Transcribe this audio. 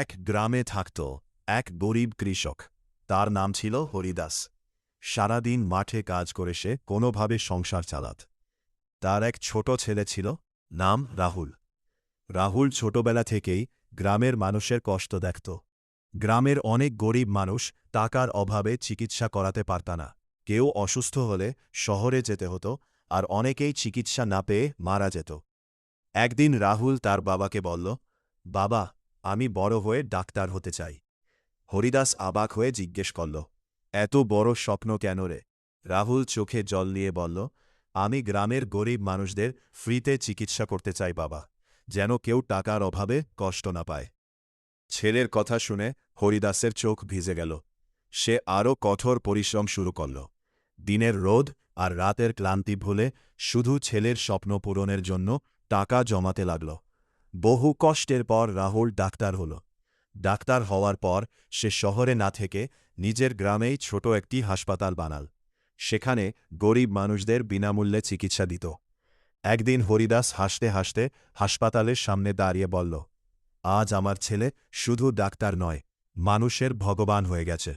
এক গ্রামে থাকত এক গরিব কৃষক। তার নাম ছিল হরিদাস। সারাদিন মাঠে কাজ করে সে কোনোভাবে সংসার চালাত। তার এক ছোট ছেলে ছিল, নাম রাহুল। রাহুল ছোটবেলা থেকেই গ্রামের মানুষের কষ্ট দেখত। গ্রামের অনেক গরিব মানুষ টাকার অভাবে চিকিৎসা করাতে পারত না। কেউ অসুস্থ হলে শহরে যেতে হতো, আর অনেকেই চিকিৎসা না পেয়ে মারা যেত। একদিন রাহুল তার বাবাকে বলল, বাবা, আমি বড় হয়ে ডাক্তার হতে চাই। হরিদাস অবাক হয়ে জিজ্ঞেস করল, এত বড় স্বপ্ন কেন রে? রাহুল চোখে জল নিয়ে বলল, আমি গ্রামের গরিব মানুষদের ফ্রিতে চিকিৎসা করতে চাই বাবা, যেন কেউ টাকার অভাবে কষ্ট না পায়। ছেলের কথা শুনে হরিদাসের চোখ ভিজে গেল। সে আরও কঠোর পরিশ্রম শুরু করল। দিনের রোদ আর রাতের ক্লান্তি ভুলে শুধু ছেলের স্বপ্ন পূরণের জন্য টাকা জমাতে লাগল। বহু কষ্টের পর রাহুল ডাক্তার হল। ডাক্তার হওয়ার পর সে শহরে না থেকে নিজের গ্রামেই ছোট একটি হাসপাতাল বানাল। সেখানে গরিব মানুষদের বিনামূল্যে চিকিৎসা দিত। একদিন হরিদাস হাসতে হাসতে হাসপাতালের সামনে দাঁড়িয়ে বলল, আজ আমার ছেলে শুধু ডাক্তার নয়, মানুষের ভগবান হয়ে গেছে।